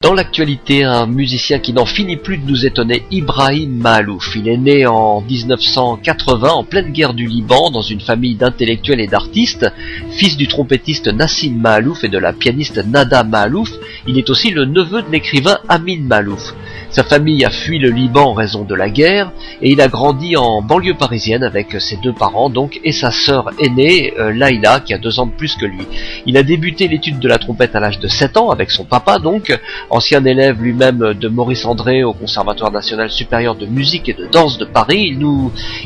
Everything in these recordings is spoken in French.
Dans l'actualité, un musicien qui n'en finit plus de nous étonner, Ibrahim Mahalouf. Il est né en 1980 en pleine guerre du Liban dans une famille d'intellectuels et d'artistes. Fils du trompettiste Nassim Mahalouf et de la pianiste Nada Mahalouf, il est aussi le neveu de l'écrivain Amin Mahalouf. Sa famille a fui le Liban en raison de la guerre et il a grandi en banlieue parisienne avec ses deux parents donc et sa sœur aînée Laïla qui a 2 ans de plus que lui. Il a débuté l'étude de la trompette à l'âge de 7 ans avec son papa donc, ancien élève lui-même de Maurice André au Conservatoire national supérieur de musique et de danse de Paris.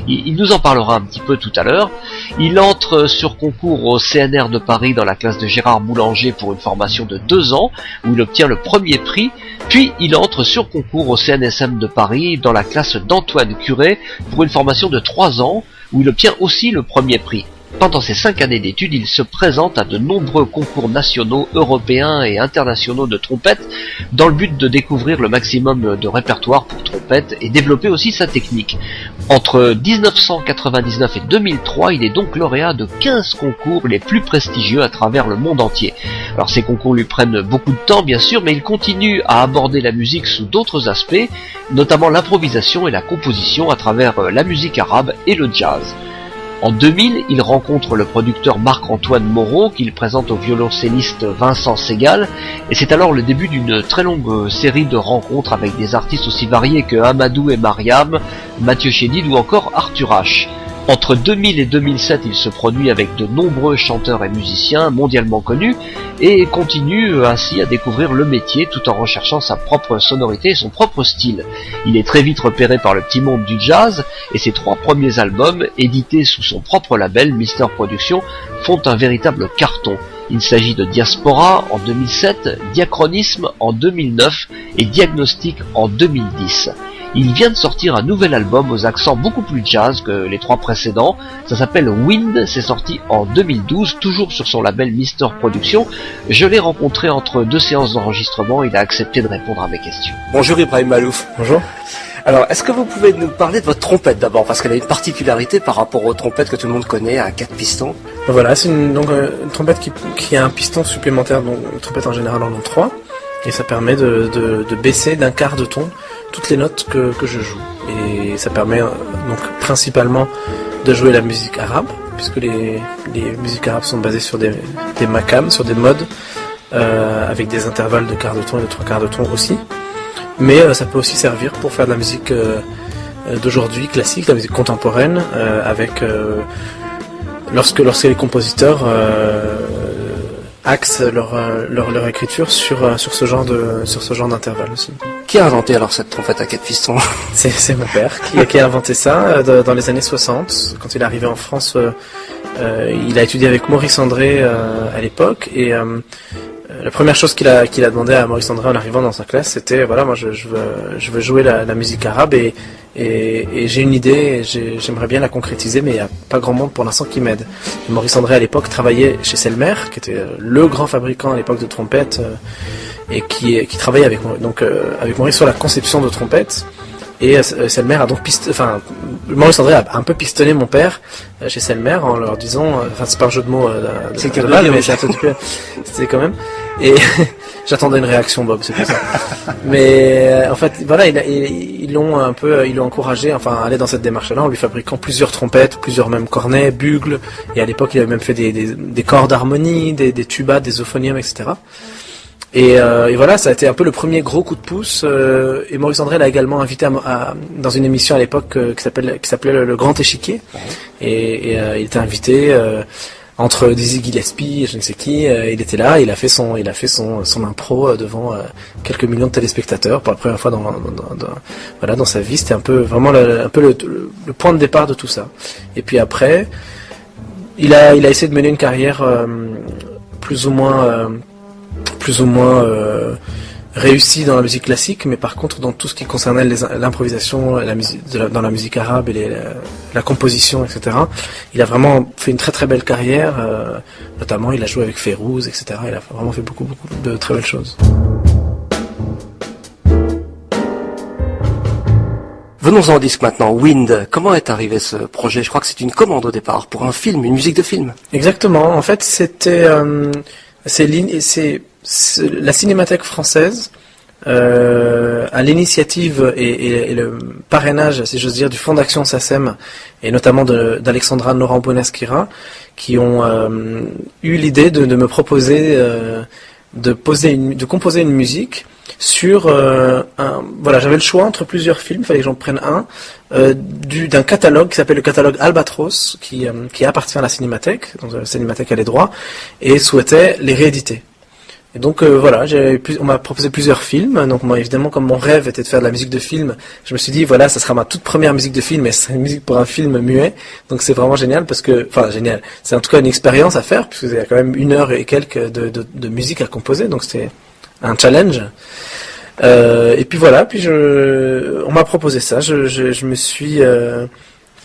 Il nous en parlera un petit peu tout à l'heure. Il entre sur concours au CNR de Paris dans la classe de Gérard Boulanger pour une formation de 2 ans où il obtient le premier prix. Puis il entre sur concours au CNSM de Paris dans la classe d'Antoine Curé pour une formation de 3 ans où il obtient aussi le premier prix. Pendant ces 5 années d'études, il se présente à de nombreux concours nationaux, européens et internationaux de trompette dans le but de découvrir le maximum de répertoire pour trompette et développer aussi sa technique. Entre 1999 et 2003, il est donc lauréat de 15 concours les plus prestigieux à travers le monde entier. Alors ces concours lui prennent beaucoup de temps bien sûr, mais il continue à aborder la musique sous d'autres aspects, notamment l'improvisation et la composition à travers la musique arabe et le jazz. En 2000, il rencontre le producteur Marc-Antoine Moreau qu'il présente au violoncelliste Vincent Segal et c'est alors le début d'une très longue série de rencontres avec des artistes aussi variés que Amadou et Mariam, Mathieu Chédid ou encore Arthur H. Entre 2000 et 2007, il se produit avec de nombreux chanteurs et musiciens mondialement connus et continue ainsi à découvrir le métier tout en recherchant sa propre sonorité et son propre style. Il est très vite repéré par le petit monde du jazz et ses 3 premiers albums, édités sous son propre label Mister Productions, font un véritable carton. Il s'agit de Diaspora en 2007, Diachronisme en 2009 et Diagnostic en 2010. Il vient de sortir un nouvel album aux accents beaucoup plus jazz que les 3 précédents. Ça s'appelle Wind, c'est sorti en 2012, toujours sur son label Mister Productions. Je l'ai rencontré entre 2 séances d'enregistrement, il a accepté de répondre à mes questions. Bonjour Ibrahim Mahalouf. Bonjour. Alors, est-ce que vous pouvez nous parler de votre trompette d'abord, parce qu'elle a une particularité par rapport aux trompettes que tout le monde connaît à 4 pistons. Voilà, c'est une trompette qui a un piston supplémentaire, donc une trompette en général en ont 3, et ça permet de baisser d'un quart de ton toutes les notes que je joue. Et ça permet donc principalement de jouer la musique arabe, puisque les musiques arabes sont basées sur des makams, sur des modes, avec des intervalles de quart de ton et de 3 quarts de ton aussi. Mais ça peut aussi servir pour faire de la musique d'aujourd'hui, classique, de la musique contemporaine, lorsque les compositeurs axent leur écriture sur ce genre d'intervalle aussi. Qui a inventé alors cette trompette à 4 pistons? C'est mon père qui a inventé ça dans les années 60. Quand il est arrivé en France, il a étudié avec Maurice André à l'époque et la première chose qu'il a demandé à Maurice André en arrivant dans sa classe, c'était voilà, moi je veux jouer la musique arabe et j'ai une idée, j'aimerais bien la concrétiser, mais il n'y a pas grand monde pour l'instant qui m'aide. Et Maurice André à l'époque travaillait chez Selmer, qui était le grand fabricant à l'époque de trompettes et qui travaillait avec Maurice sur la conception de trompettes. Et Selmer a donc Maurice André a un peu pistonné mon père chez Selmer en leur disant, c'est pas un jeu de mots, c'est mais c'était quand même. Et j'attendais une réaction, Bob, c'est pour ça. Mais en fait, voilà, ils l'ont encouragé, à aller dans cette démarche-là, en lui fabriquant plusieurs trompettes, plusieurs même cornets, bugles. Et à l'époque, il avait même fait des corps d'harmonie, des tubas, des euphoniums, etc. Et voilà, ça a été un peu le premier gros coup de pouce. Et Maurice André l'a également invité dans une émission à l'époque qui s'appelait Le Grand Échiquier. Et il était invité entre Dizzy Gillespie et je ne sais qui. Il était là, il a fait son impro devant quelques millions de téléspectateurs pour la première fois dans sa vie. C'était un peu vraiment le point de départ de tout ça. Et puis après, il a essayé de mener une carrière plus ou moins réussi dans la musique classique, mais par contre dans tout ce qui concernait l'improvisation, dans la musique arabe et la composition, etc. Il a vraiment fait une très très belle carrière, notamment il a joué avec Férouz, etc. Il a vraiment fait beaucoup de très belles choses. Venons-en au disque maintenant, Wind. Comment est arrivé ce projet? Je crois que c'est une commande au départ pour un film, une musique de film. Exactement, en fait c'était... c'est la Cinémathèque française à l'initiative et le parrainage, si j'ose dire, du Fonds d'Action SACEM, et notamment d'Alexandra Noran-Bonaskira, qui ont eu l'idée de me proposer de composer une musique sur voilà, j'avais le choix entre plusieurs films, il fallait que j'en prenne un, d'un catalogue qui s'appelle le catalogue Albatros, qui appartient à la Cinémathèque, donc la Cinémathèque a les droits, et souhaitait les rééditer. Et donc voilà, on m'a proposé plusieurs films. Donc moi, évidemment, comme mon rêve était de faire de la musique de film, je me suis dit voilà, ça sera ma toute première musique de film, et c'est une musique pour un film muet. Donc c'est vraiment génial génial. C'est en tout cas une expérience à faire, puisque il y a quand même 1 heure et quelques de musique à composer. Donc c'était un challenge. Et puis voilà, on m'a proposé ça. Je me suis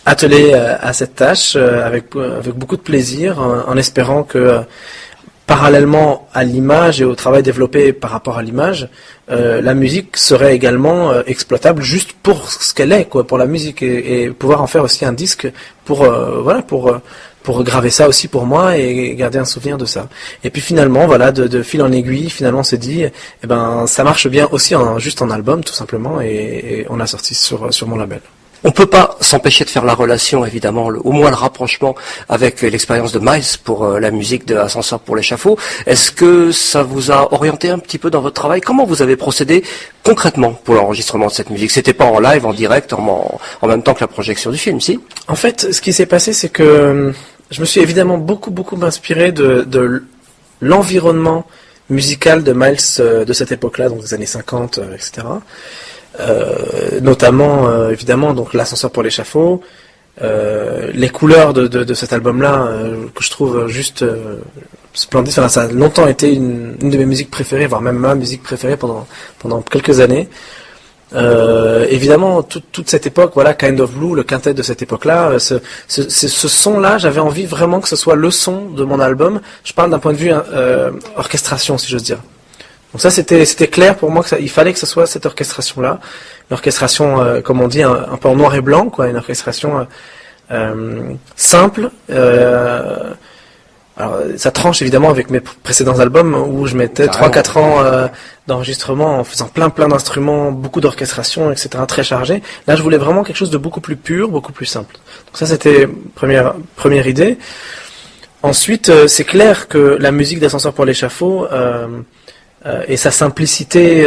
attelé à cette tâche avec beaucoup de plaisir, en espérant que parallèlement à l'image et au travail développé par rapport à l'image, la musique serait également exploitable juste pour ce qu'elle est, quoi, pour la musique, et pouvoir en faire aussi un disque pour graver ça aussi pour moi et garder un souvenir de ça. Et puis finalement, voilà, de fil en aiguille, finalement on s'est dit, ça marche bien aussi juste en album, tout simplement, et on a sorti sur mon label. On peut pas s'empêcher de faire la relation, évidemment, au moins le rapprochement avec l'expérience de Miles pour la musique de Ascenseur pour l'échafaud. Est-ce que ça vous a orienté un petit peu dans votre travail? Comment vous avez procédé concrètement pour l'enregistrement de cette musique? C'était pas en live, en direct, en même temps que la projection du film, si? En fait, ce qui s'est passé, c'est que je me suis évidemment beaucoup inspiré de l'environnement musical de Miles de cette époque-là, donc des années 50, etc. Notamment évidemment donc l'Ascenseur pour l'échafaud, les couleurs de cet album-là que je trouve juste splendide. Enfin, ça a longtemps été une de mes musiques préférées, voire même ma musique préférée pendant quelques années. Évidemment, toute cette époque, voilà, Kind of Blue, le quintet de cette époque-là, ce son-là, j'avais envie vraiment que ce soit le son de mon album. Je parle d'un point de vue orchestration, si j'ose dire. Donc ça, c'était clair pour moi il fallait que ce soit cette orchestration-là, une orchestration, comme on dit, un peu en noir et blanc, quoi, une orchestration simple. Alors, ça tranche évidemment avec mes précédents albums où je mettais 3-4 ans d'enregistrement en faisant plein d'instruments, beaucoup d'orchestration, etc., très chargé. Là, je voulais vraiment quelque chose de beaucoup plus pur, beaucoup plus simple. Donc ça, c'était première idée. Ensuite, c'est clair que la musique d'Ascenseur pour l'échafaud et sa simplicité,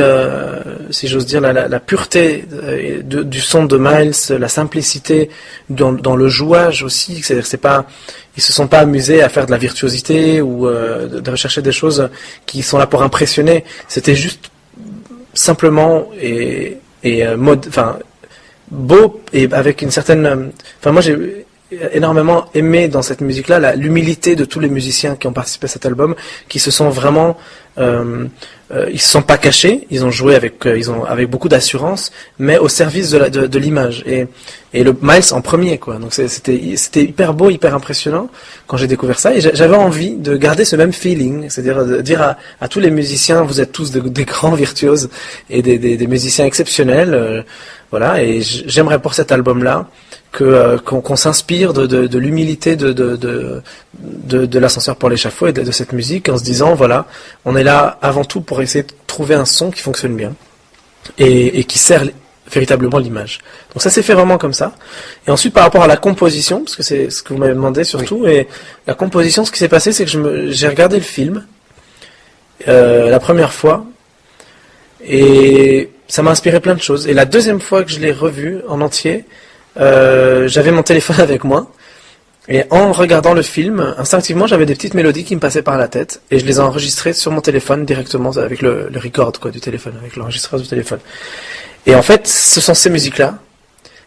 si j'ose dire, la pureté du son de Miles, la simplicité dans le jouage aussi, c'est-à-dire ils se sont pas amusés à faire de la virtuosité ou de rechercher des choses qui sont là pour impressionner. C'était juste simplement beau et avec une certaine. Moi j'ai énormément aimé dans cette musique-là l'humilité de tous les musiciens qui ont participé à cet album, qui se sont vraiment ils se sont pas cachés, ils ont joué avec beaucoup d'assurance, mais au service de l'image et le Miles en premier, quoi. Donc c'était hyper beau, hyper impressionnant quand j'ai découvert ça, et j'avais envie de garder ce même feeling, c'est-à-dire de dire à tous les musiciens, vous êtes tous des grands virtuoses et des musiciens exceptionnels, voilà. Et j'aimerais pour cet album-là qu'on s'inspire de l'humilité de l'Ascenseur pour l'échafaud et de cette musique, en se disant voilà, on est là avant tout pour essayer de trouver un son qui fonctionne bien et qui sert véritablement l'image. Donc ça s'est fait vraiment comme ça. Et ensuite, par rapport à la composition, parce que c'est ce que vous m'avez demandé surtout, oui. Et la composition, ce qui s'est passé, c'est que j'ai regardé le film la première fois et ça m'a inspiré plein de choses. Et la deuxième fois que je l'ai revu en entier, j'avais mon téléphone avec moi, et en regardant le film, instinctivement j'avais des petites mélodies qui me passaient par la tête, et je les ai enregistrées sur mon téléphone directement avec le record, quoi, du téléphone, avec l'enregistreur du téléphone. Et en fait, ce sont ces musiques-là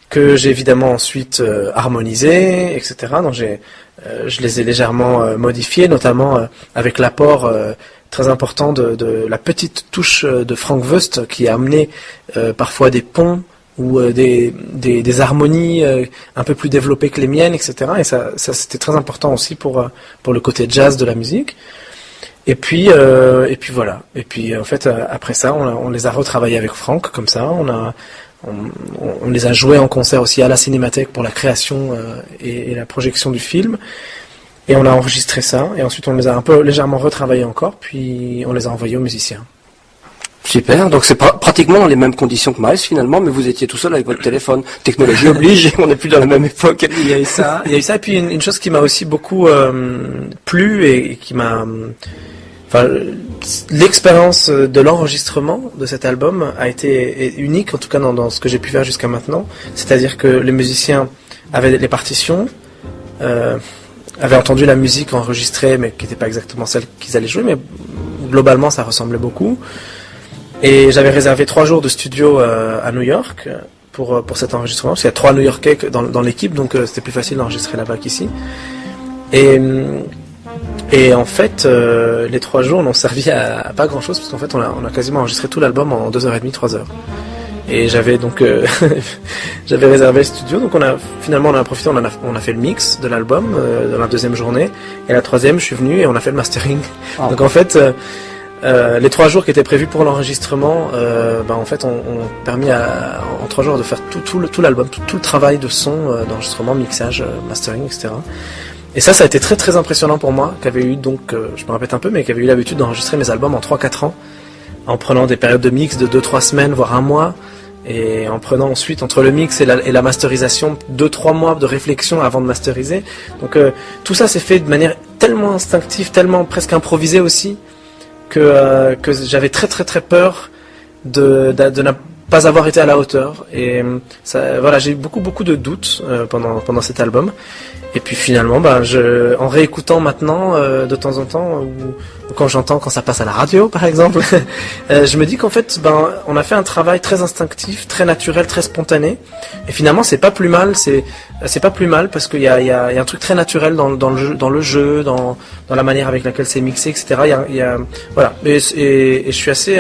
que j'ai évidemment ensuite harmonisées, etc. Donc je les ai légèrement modifiées, notamment avec l'apport très important de la petite touche de Frank West, qui a amené parfois des ponts ou des harmonies un peu plus développées que les miennes, etc. Et ça c'était très important aussi pour le côté jazz de la musique. Et puis voilà. Et puis en fait après ça, on les a retravaillés avec Franck, comme ça. On les a joués en concert aussi à la Cinémathèque pour la création et la projection du film. Et on a enregistré ça. Et ensuite on les a un peu légèrement retravaillés encore. Puis on les a envoyés aux musiciens. Super, donc c'est pratiquement dans les mêmes conditions que Miles finalement, mais vous étiez tout seul avec votre téléphone. Technologie oblige, on n'est plus dans la même époque. Il y a eu ça, et puis une chose qui m'a aussi beaucoup plu et qui m'a... Enfin, l'expérience de l'enregistrement de cet album a été unique, en tout cas dans ce que j'ai pu faire jusqu'à maintenant. C'est-à-dire que les musiciens avaient les partitions, avaient entendu la musique enregistrée, mais qui n'était pas exactement celle qu'ils allaient jouer, mais globalement ça ressemblait beaucoup. Et j'avais réservé 3 jours de studio à New York pour cet enregistrement, parce qu'il y a 3 New-Yorkais dans l'équipe, donc c'était plus facile d'enregistrer là-bas qu'ici. Et en fait, les 3 jours n'ont servi à pas grand-chose, parce qu'en fait on a quasiment enregistré tout l'album en 2h30, 3 heures. Et j'avais donc j'avais réservé le studio, donc on a profité, on a fait le mix de l'album dans la 2e journée, et la 3e je suis venu et on a fait le mastering. Oh. Donc en fait les 3 jours qui étaient prévus pour l'enregistrement, en fait ont permis en 3 jours de faire tout l'album, tout le travail de son, d'enregistrement, mixage, mastering, etc. Et ça a été très très impressionnant pour moi, qui avait eu donc, je me répète un peu, mais qui avait eu l'habitude d'enregistrer mes albums en 3-4 ans, en prenant des périodes de mix de 2-3 semaines, voire 1 mois, et en prenant ensuite, entre le mix et la masterisation, 2-3 mois de réflexion avant de masteriser. Donc tout ça s'est fait de manière tellement instinctive, tellement presque improvisée aussi, que j'avais très très très peur de ne pas avoir été à la hauteur. Et ça, voilà, j'ai eu beaucoup de doutes pendant cet album. Et puis finalement, en réécoutant maintenant de temps en temps, ou quand ça passe à la radio par exemple, je me dis qu'en fait, on a fait un travail très instinctif, très naturel, très spontané. Et finalement, c'est pas plus mal. C'est pas plus mal parce qu'il y a un truc très naturel dans le jeu, dans la manière avec laquelle c'est mixé, etc. Voilà. Et je suis assez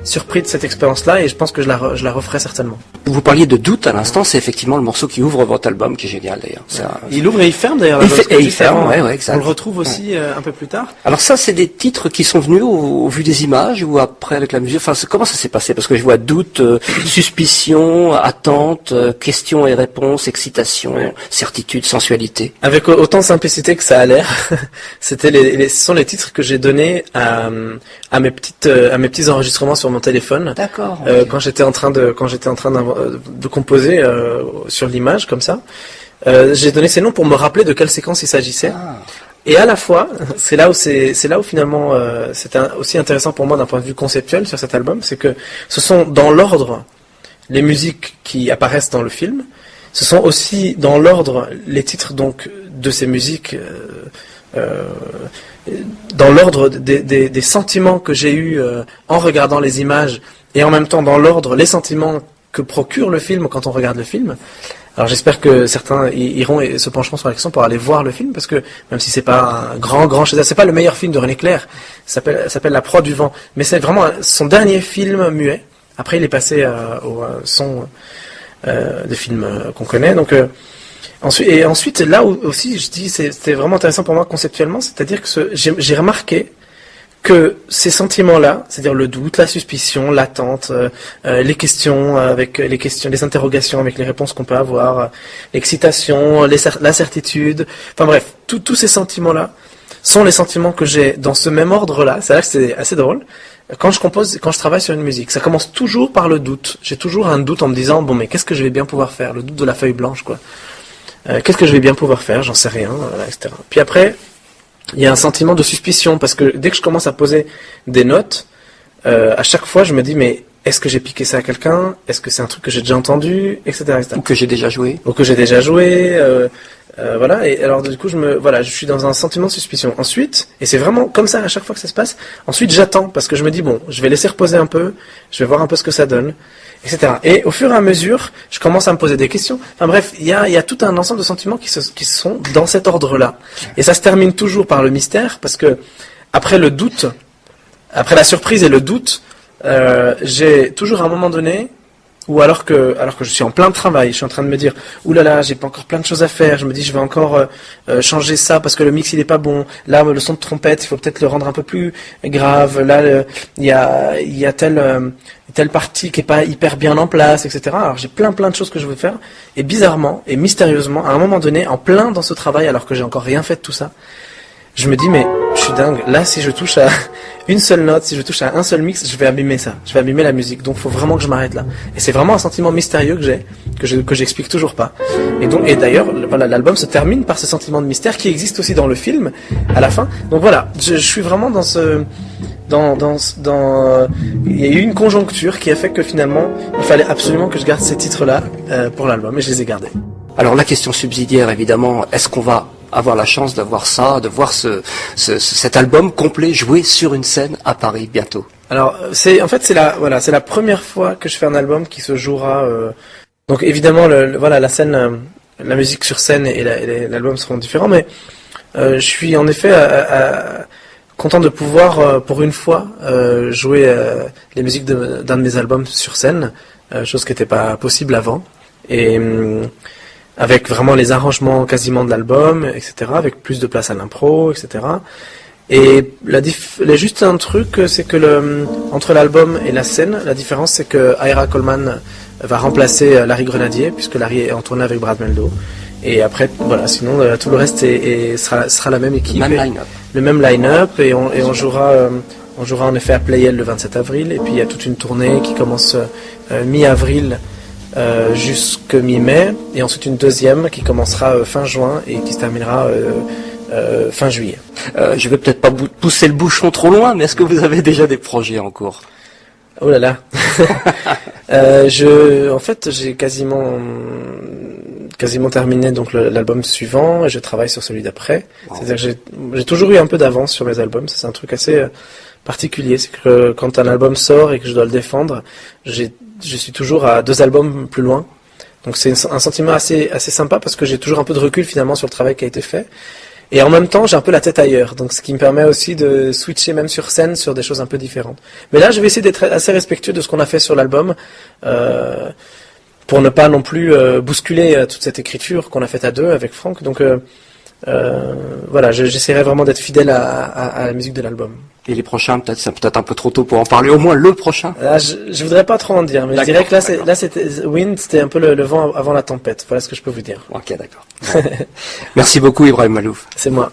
surpris de cette expérience-là, et je pense que je la referai certainement. Vous parliez de doute à l'instant, c'est effectivement le morceau qui ouvre votre album, qui est génial d'ailleurs. Il ouvre et il ferme d'ailleurs. Il ferme, ouais, exact. On le retrouve aussi un peu plus tard. Alors ça, c'est des titres qui sont venus au vu des images ou après avec la musique. Enfin, comment ça s'est passé? Parce que je vois doute, suspicion, attente, questions et réponses, excitation, certitude, sensualité. Avec autant de simplicité que ça a l'air, ce sont les titres que j'ai donnés à mes petits enregistrements sur mon téléphone. D'accord. Okay. Quand j'étais en train de composer sur l'image comme ça. J'ai donné ces noms pour me rappeler de quelle séquence il s'agissait. Ah. Et à la fois, c'est là où finalement c'est aussi intéressant pour moi d'un point de vue conceptuel sur cet album, c'est que ce sont dans l'ordre les musiques qui apparaissent dans le film, ce sont aussi dans l'ordre les titres donc de ces musiques, dans l'ordre des sentiments que j'ai eus en regardant les images, et en même temps dans l'ordre les sentiments que procure le film quand on regarde le film. Alors j'espère que certains iront et se pencheront sur la question pour aller voir le film, parce que même si c'est pas un grand chef-d'œuvre, c'est pas le meilleur film de René Clair, ça s'appelle La Proie du vent, mais c'est vraiment son dernier film muet. Après il est passé au son des films qu'on connaît. Donc ensuite là où aussi je dis c'était vraiment intéressant pour moi conceptuellement, c'est-à-dire que j'ai remarqué que ces sentiments-là, c'est-à-dire le doute, la suspicion, l'attente, les questions les interrogations avec les réponses qu'on peut avoir, l'excitation, l'incertitude, enfin bref, tous ces sentiments-là sont les sentiments que j'ai dans ce même ordre-là. C'est là que c'est assez drôle. Quand je travaille sur une musique, ça commence toujours par le doute. J'ai toujours un doute en me disant, bon mais qu'est-ce que je vais bien pouvoir faire? Le doute de la feuille blanche, quoi. Qu'est-ce que je vais bien pouvoir faire? J'en sais rien, etc. Puis après, il y a un sentiment de suspicion, parce que dès que je commence à poser des notes, à chaque fois je me dis, mais est-ce que j'ai piqué ça à quelqu'un? Est-ce que c'est un truc que j'ai déjà entendu, etc., etc. Ou que j'ai déjà joué. Voilà. Et alors du coup je suis dans un sentiment de suspicion. Ensuite, et c'est vraiment comme ça à chaque fois que ça se passe, ensuite j'attends, parce que je me dis, bon, je vais laisser reposer un peu, je vais voir un peu ce que ça donne, etc. Et au fur et à mesure, je commence à me poser des questions. Enfin bref, il y a tout un ensemble de sentiments qui sont dans cet ordre-là. Et ça se termine toujours par le mystère, parce que après le doute, après la surprise et le doute, j'ai toujours à un moment donné, ou alors que je suis en plein travail, je suis en train de me dire, oulala, j'ai pas encore plein de choses à faire, je me dis je vais encore changer ça parce que le mix il est pas bon, là le son de trompette il faut peut-être le rendre un peu plus grave, là il y a telle partie qui est pas hyper bien en place, etc. Alors j'ai plein de choses que je veux faire, et bizarrement et mystérieusement à un moment donné, en plein dans ce travail, alors que j'ai encore rien fait de tout ça, je me dis, mais je suis dingue. Là, si je touche à une seule note, si je touche à un seul mix, je vais abîmer ça. Je vais abîmer la musique. Donc, faut vraiment que je m'arrête là. Et c'est vraiment un sentiment mystérieux que j'ai, que j'explique toujours pas. Et d'ailleurs, voilà, l'album se termine par ce sentiment de mystère qui existe aussi dans le film, à la fin. Donc voilà, je suis vraiment dans ce, il y a eu une conjoncture qui a fait que finalement, il fallait absolument que je garde ces titres-là, pour l'album, et je les ai gardés. Alors la question subsidiaire, évidemment, est-ce qu'on va avoir la chance d'avoir ça, de voir cet album complet joué sur une scène à Paris bientôt? Alors c'est la première fois que je fais un album qui se jouera. Donc évidemment la scène, la musique sur scène et l'album seront différents, mais je suis en effet content de pouvoir pour une fois jouer les musiques d'un de mes albums sur scène, chose qui n'était pas possible avant, et avec vraiment les arrangements quasiment de l'album, etc., avec plus de place à l'impro, etc. Et juste un truc, c'est que entre l'album et la scène, la différence, c'est que Ira Coleman va remplacer Larry Grenadier, puisque Larry est en tournée avec Brad Mehldau. Et après, voilà, sinon, tout le reste sera la même équipe. Le même line-up, et on jouera en effet à Playel le 27 avril, et puis il y a toute une tournée qui commence mi-avril, jusque mi-mai, et ensuite une deuxième qui commencera fin juin et qui se terminera fin juillet. Je vais peut-être pas pousser le bouchon trop loin, mais est-ce que vous avez déjà des projets en cours? Oh là là. En fait, j'ai quasiment terminé donc l'album suivant, et je travaille sur celui d'après. Wow. C'est-à-dire que j'ai toujours eu un peu d'avance sur mes albums. C'est un truc assez particulier. C'est que quand un album sort et que je dois le défendre, je suis toujours à 2 albums plus loin. Donc c'est un sentiment assez sympa, parce que j'ai toujours un peu de recul finalement sur le travail qui a été fait. Et en même temps, j'ai un peu la tête ailleurs. Donc ce qui me permet aussi de switcher même sur scène sur des choses un peu différentes. Mais là, je vais essayer d'être assez respectueux de ce qu'on a fait sur l'album, pour ne pas non plus bousculer toute cette écriture qu'on a faite à 2 avec Franck. Donc voilà, j'essaierai vraiment d'être fidèle à la musique de l'album. Et les prochains, c'est peut-être un peu trop tôt pour en parler. Au moins le prochain. Là, je voudrais pas trop en dire, mais je dirais que là c'était Wind, c'était un peu le vent avant la tempête. Voilà ce que je peux vous dire. Ok, d'accord. Merci beaucoup, Ibrahim Malouf. C'est moi.